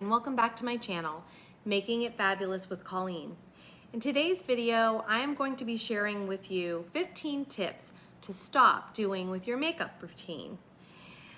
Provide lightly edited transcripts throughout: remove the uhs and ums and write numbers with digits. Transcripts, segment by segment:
and welcome back to my channel, Making It Fabulous with Colleen. In today's video, I am going to be sharing with you 15 tips to stop doing with your makeup routine.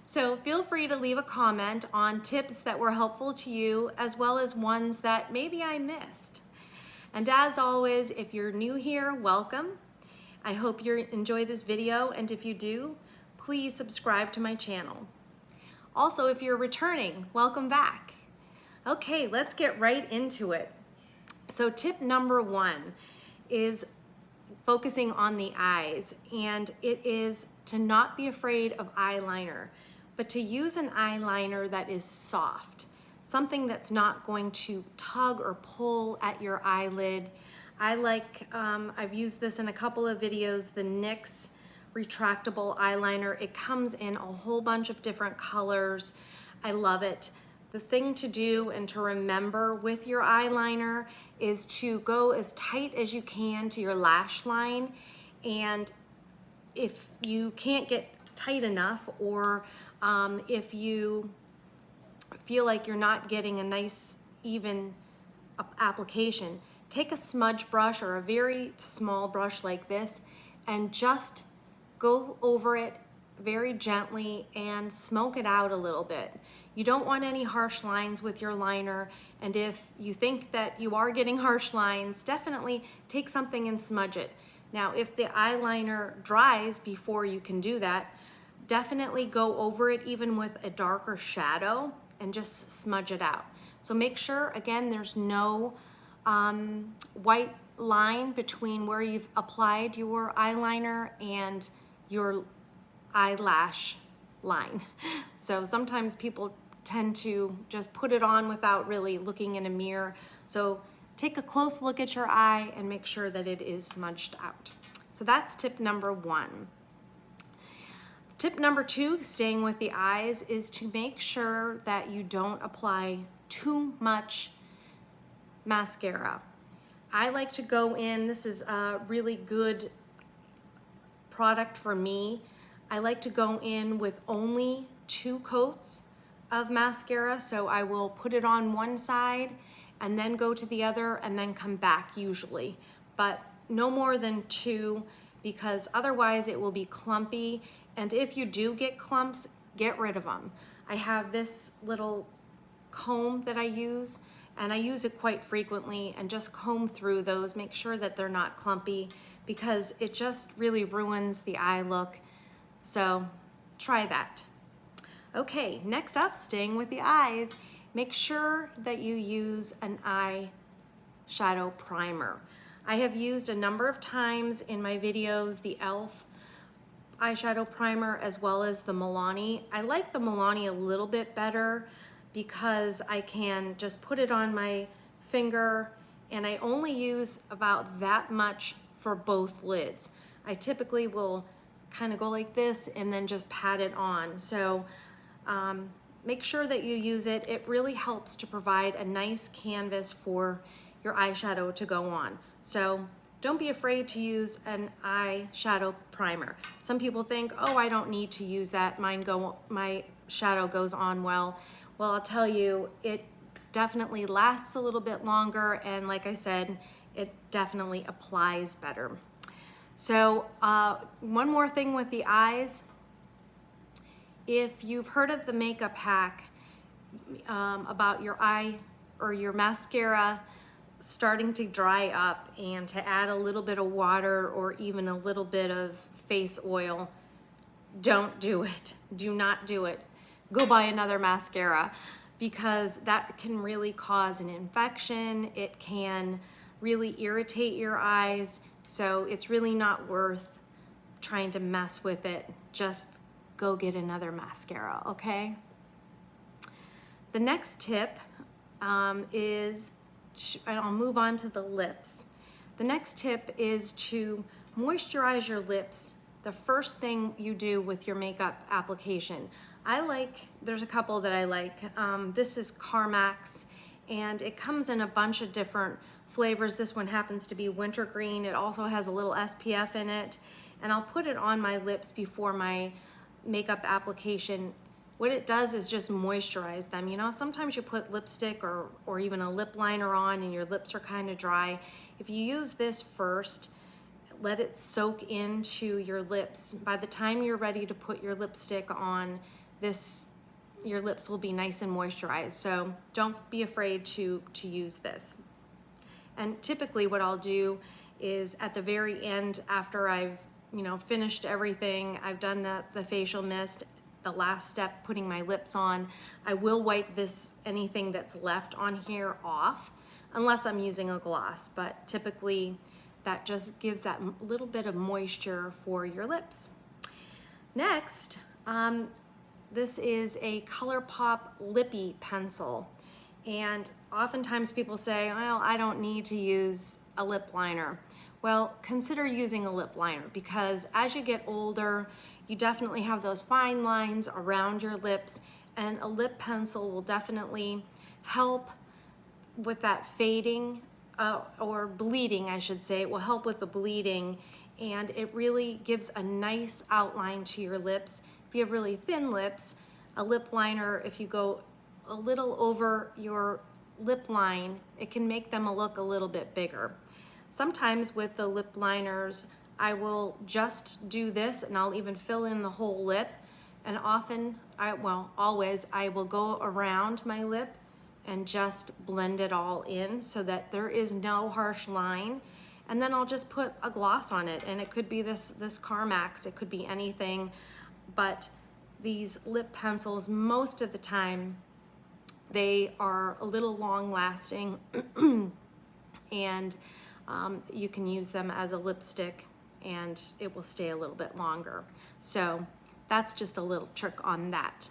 So feel free to leave a comment on tips that were helpful to you, as well as ones that maybe I missed. And as always, if you're new here, welcome. I hope you enjoy this video, and if you do, please subscribe to my channel. Also, if you're returning, welcome back. Okay, let's get right into it. So tip number 1 is focusing on the eyes, and it is to not be afraid of eyeliner, but to use an eyeliner that is soft, something that's not going to tug or pull at your eyelid. I like, I've used this in a couple of videos, the NYX retractable eyeliner. It comes in a whole bunch of different colors. I love it. The thing to do and to remember with your eyeliner is to go as tight as you can to your lash line. And if you can't get tight enough, or if you feel like you're not getting a nice even application, take a smudge brush or a very small brush like this and just go over it very gently and smoke it out a little bit. You don't want any harsh lines with your liner, and if you think that you are getting harsh lines, definitely take something and smudge it. Now, if the eyeliner dries before you can do that, definitely go over it even with a darker shadow and just smudge it out. So make sure, again, there's no white line between where you've applied your eyeliner and your eyelash line. So sometimes people tend to just put it on without really looking in a mirror. So take a close look at your eye and make sure that it is smudged out. So that's tip number 1. Tip number 2, staying with the eyes, is to make sure that you don't apply too much mascara. I like to go in, this is a really good product for me. I like to go in with only 2 coats of mascara. So I will put it on one side and then go to the other and then come back usually, but no more than 2, because otherwise it will be clumpy. And if you do get clumps, get rid of them. I have this little comb that I use, and I use it quite frequently, and just comb through those, make sure that they're not clumpy, because it just really ruins the eye look. So try that. Okay, next up, staying with the eyes, make sure that you use an eye shadow primer. I have used a number of times in my videos the e.l.f. eyeshadow primer as well as the Milani. I like the Milani a little bit better because I can just put it on my finger, and I only use about that much for both lids. I typically will kind of go like this and then just pat it on. So make sure that you use it. It really helps to provide a nice canvas for your eyeshadow to go on. So don't be afraid to use an eyeshadow primer. Some people think, oh, I don't need to use that. My shadow goes on well. Well, I'll tell you, it definitely lasts a little bit longer, and like I said, it definitely applies better. So one more thing with the eyes. If you've heard of the makeup hack about your eye or your mascara starting to dry up, and to add a little bit of water or even a little bit of face oil, don't do it. Do not do it. Go buy another mascara, because that can really cause an infection. It can really irritate your eyes. So it's really not worth trying to mess with it. Just go get another mascara, okay? The next tip is, and I'll move on to the lips. The next tip is to moisturize your lips the first thing you do with your makeup application. There's a couple that I like. This is Carmax, and it comes in a bunch of different flavors. This one happens to be wintergreen. It also has a little SPF in it, and I'll put it on my lips before my makeup application what it does is just moisturize them. You know, sometimes you put lipstick or even a lip liner on and your lips are kind of dry. If you use this first, let it soak into your lips. By the time you're ready to put your lipstick on, your lips will be nice and moisturized. So don't be afraid to use this. And typically what I'll do is at the very end, after I've finished everything, I've done the facial mist, the last step, putting my lips on, I will wipe anything that's left on here off, unless I'm using a gloss, but typically that just gives that little bit of moisture for your lips. Next, this is a ColourPop Lippy pencil. And oftentimes people say, well, I don't need to use a lip liner. Well, consider using a lip liner, because as you get older, you definitely have those fine lines around your lips, and a lip pencil will definitely help with that fading or bleeding, I should say. It will help with the bleeding, and it really gives a nice outline to your lips. If you have really thin lips, a lip liner, if you go a little over your lip line, it can make them look a little bit bigger. Sometimes with the lip liners, I will just do this and I'll even fill in the whole lip. And often, always, I will go around my lip and just blend it all in so that there is no harsh line. And then I'll just put a gloss on it, and it could be this Carmax, it could be anything, but these lip pencils, most of the time, they are a little long lasting and you can use them as a lipstick and it will stay a little bit longer. So that's just a little trick on that.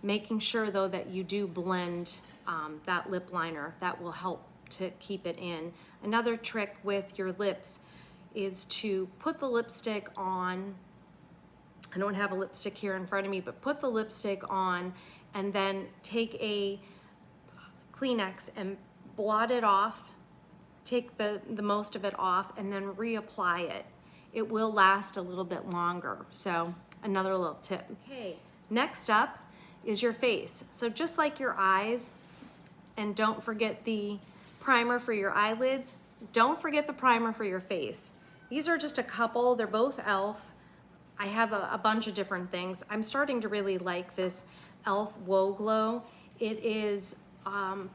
Making sure though that you do blend that lip liner, that will help to keep it in. Another trick with your lips is to put the lipstick on. I don't have a lipstick here in front of me, but put the lipstick on and then take a Kleenex and blot it off, take the most of it off, and then reapply it. It will last a little bit longer. So another little tip. Okay, next up is your face. So just like your eyes, and don't forget the primer for your eyelids, don't forget the primer for your face. These are just a couple, they're both e.l.f. I have a bunch of different things. I'm starting to really like this e.l.f. Whoa Glow. It is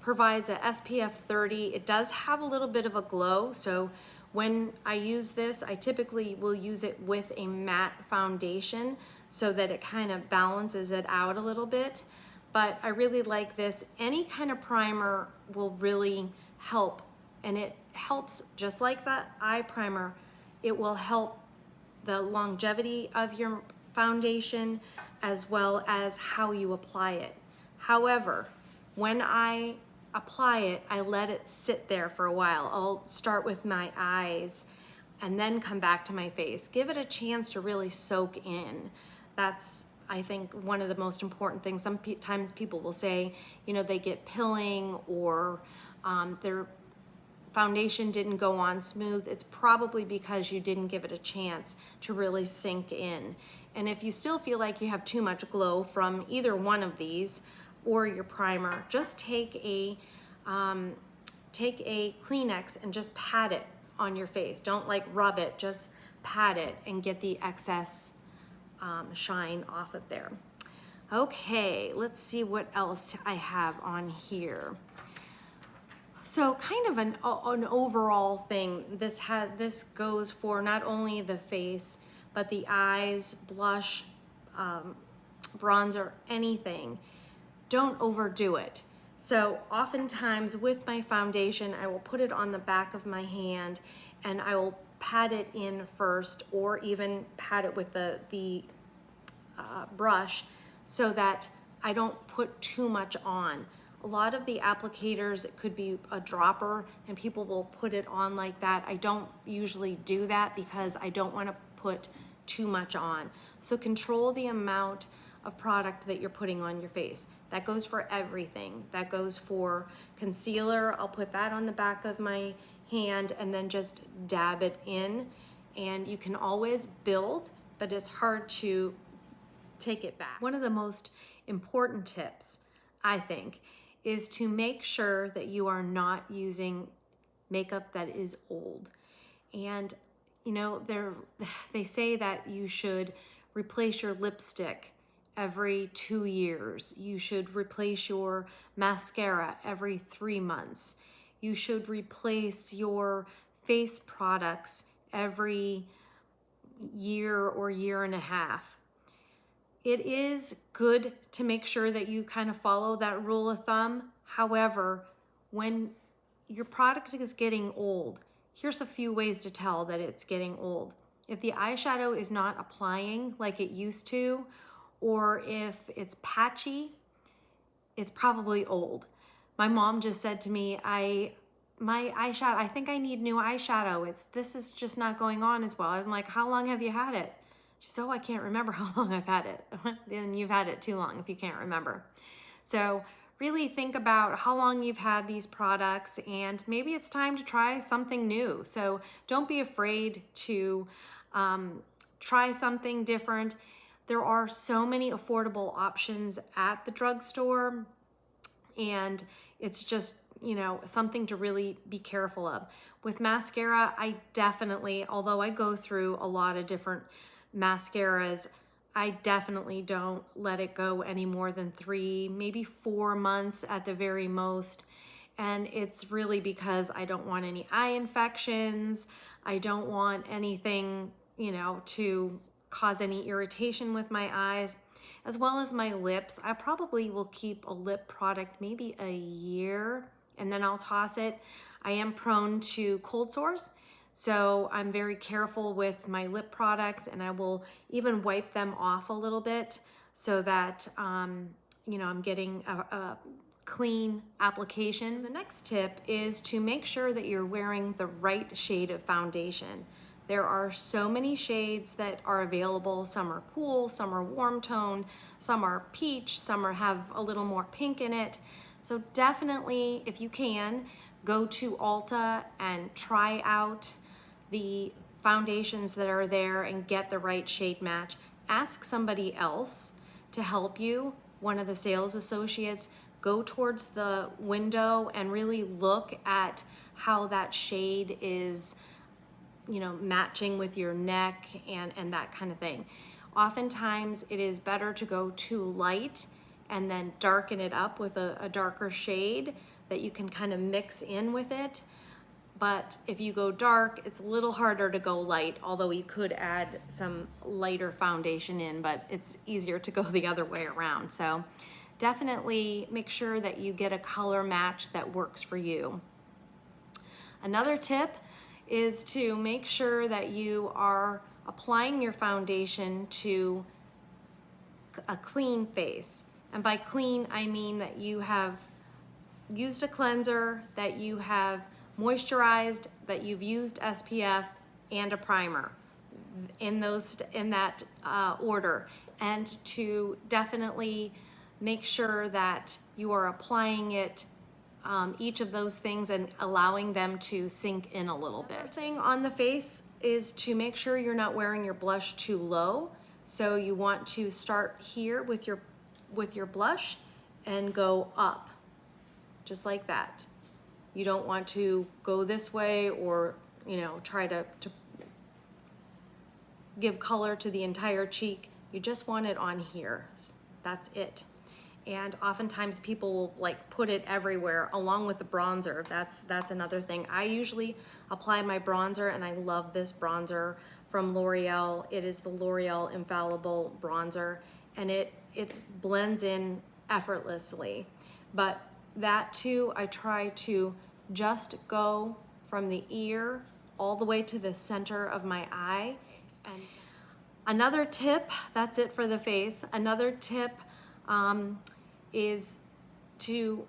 provides a SPF 30. It does have a little bit of a glow, so when I use this, I typically will use it with a matte foundation so that it kind of balances it out a little bit. But I really like this. Any kind of primer will really help, and it helps just like that eye primer. It will help the longevity of your foundation as well as how you apply it. However, when I apply it, I let it sit there for a while. I'll start with my eyes and then come back to my face. Give it a chance to really soak in. That's, I think, one of the most important things. Sometimes people will say, they get pilling or their foundation didn't go on smooth. It's probably because you didn't give it a chance to really sink in. And if you still feel like you have too much glow from either one of these or your primer, just take a Kleenex and just pat it on your face. Don't rub it, just pat it and get the excess shine off of there. Okay, let's see what else I have on here. So kind of an overall thing. This goes for not only the face, but the eyes, blush, bronzer, anything. Don't overdo it. So oftentimes with my foundation, I will put it on the back of my hand and I will pat it in first, or even pat it with the brush so that I don't put too much on. A lot of the applicators, it could be a dropper and people will put it on like that. I don't usually do that because I don't want to put too much on. So control the amount of product that you're putting on your face. That goes for everything. That goes for concealer. I'll put that on the back of my hand and then just dab it in. And you can always build, but it's hard to take it back. One of the most important tips, I think, is to make sure that you are not using makeup that is old. And you know, they say that you should replace your lipstick every 2 years. You should replace your mascara every 3 months. You should replace your face products every year or year and a half. It is good to make sure that you kind of follow that rule of thumb. However, when your product is getting old, here's a few ways to tell that it's getting old. If the eyeshadow is not applying like it used to, or if it's patchy, it's probably old. My mom just said to me, my eyeshadow, I think I need new eyeshadow. This is just not going on as well. I'm like, how long have you had it? She said, oh, I can't remember how long I've had it. Then you've had it too long if you can't remember. So really think about how long you've had these products, and maybe it's time to try something new. So don't be afraid to try something different. There are so many affordable options at the drugstore, and it's just, you know, something to really be careful of. With mascara, I definitely, although I go through a lot of different mascaras, I definitely don't let it go any more than 3, maybe 4 months at the very most. And it's really because I don't want any eye infections. I don't want anything, you know, to cause any irritation with my eyes, as well as my lips. I probably will keep a lip product maybe a year and then I'll toss it. I am prone to cold sores, so I'm very careful with my lip products, and I will even wipe them off a little bit so that you know, I'm getting a clean application. The next tip is to make sure that you're wearing the right shade of foundation. There are so many shades that are available. Some are cool, some are warm toned, some are peach, some have a little more pink in it. So definitely, if you can, go to Ulta and try out the foundations that are there and get the right shade match. Ask somebody else to help you, one of the sales associates. Go towards the window and really look at how that shade is, you know, matching with your neck and that kind of thing. Oftentimes it is better to go too light and then darken it up with a darker shade that you can kind of mix in with it. But if you go dark, it's a little harder to go light, although you could add some lighter foundation in, but it's easier to go the other way around. So definitely make sure that you get a color match that works for you. Another tip is to make sure that you are applying your foundation to a clean face. And by clean, I mean that you have used a cleanser, that you have moisturized, that you've used SPF and a primer in that order, and to definitely make sure that you are applying it, each of those things, and allowing them to sink in a little bit. Another thing on the face is to make sure you're not wearing your blush too low. So you want to start here with your blush and go up, just like that. You don't want to go this way or, you know, try to give color to the entire cheek. You just want it on here. That's it. And oftentimes people will like put it everywhere along with the bronzer. That's another thing. I usually apply my bronzer, and I love this bronzer from L'Oreal. It is the L'Oreal Infallible Bronzer, and it blends in effortlessly. But that too, I try to just go from the ear all the way to the center of my eye. And another tip, that's it for the face. Another tip is to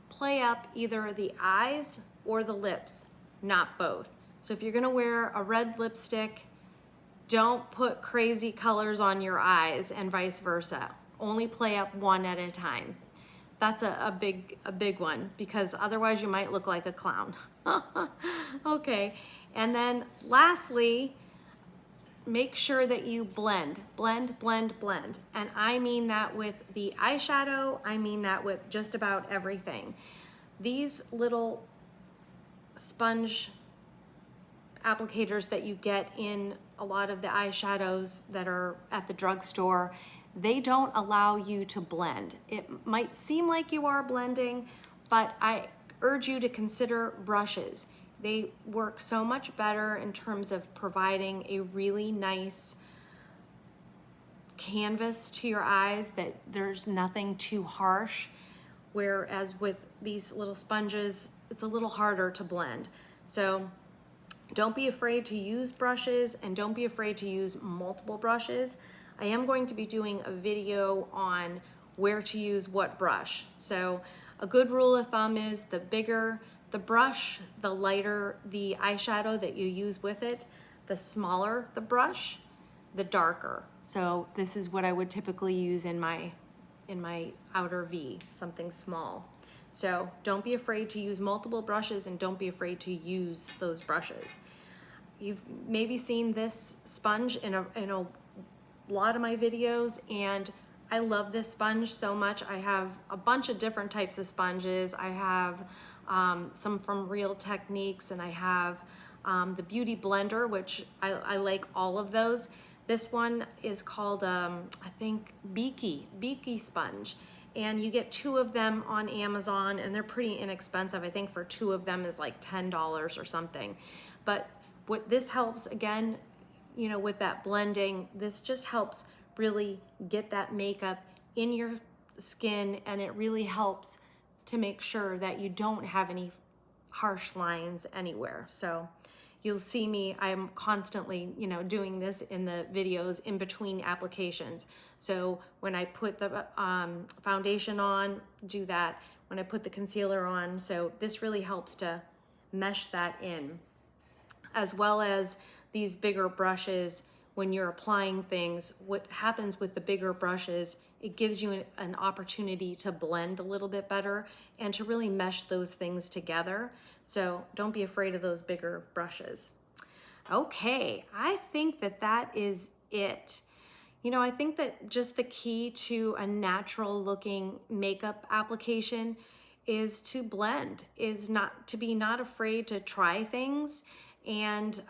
play up either the eyes or the lips, not both. So if you're gonna wear a red lipstick, don't put crazy colors on your eyes and vice versa. Only play up one at a time. That's a big one, because otherwise you might look like a clown. Okay, and then lastly, make sure that you blend. And I mean that with the eyeshadow, I mean that with just about everything. These little sponge applicators that you get in a lot of the eyeshadows that are at the drugstore, they don't allow you to blend. It might seem like you are blending, but I urge you to consider brushes. They work so much better in terms of providing a really nice canvas to your eyes, that there's nothing too harsh, whereas with these little sponges, it's a little harder to blend. So don't be afraid to use brushes, and don't be afraid to use multiple brushes. I am going to be doing a video on where to use what brush. So a good rule of thumb is the bigger the brush, the lighter the eyeshadow that you use with it. The smaller the brush, the darker. So this is what I would typically use in my outer V, something small. So don't be afraid to use multiple brushes, and don't be afraid to use those brushes. You've maybe seen this sponge in a lot of my videos, and I love this sponge so much. I have a bunch of different types of sponges. I have some from Real Techniques, and I have the Beauty Blender, which I like all of those. This one is called, I think, Beaky Sponge. And you get 2 of them on Amazon, and they're pretty inexpensive. I think for 2 of them is like $10 or something. But what this helps, again, you know, with that blending, this just helps really get that makeup in your skin, and it really helps to make sure that you don't have any harsh lines anywhere. So you'll see me, I'm constantly, you know, doing this in the videos in between applications. So when I put the foundation on, do that. When I put the concealer on, so this really helps to mesh that in. As well as these bigger brushes, when you're applying things, what happens with the bigger brushes, it gives you an opportunity to blend a little bit better and to really mesh those things together. So don't be afraid of those bigger brushes. Okay, I think that is it. You know, I think that just the key to a natural looking makeup application is to blend, is not to be not afraid to try things, and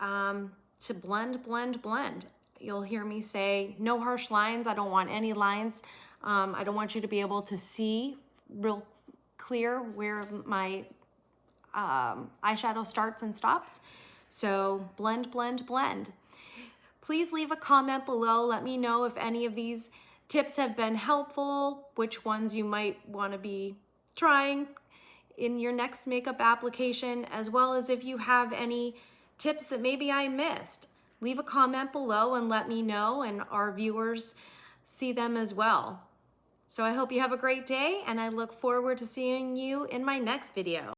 to blend. You'll hear me say, no harsh lines. I don't want any lines. I don't want you to be able to see real clear where my eyeshadow starts and stops. So blend. Please leave a comment below. Let me know if any of these tips have been helpful, which ones you might want to be trying in your next makeup application, as well as if you have any tips that maybe I missed. Leave a comment below and let me know, and our viewers see them as well. So I hope you have a great day, and I look forward to seeing you in my next video.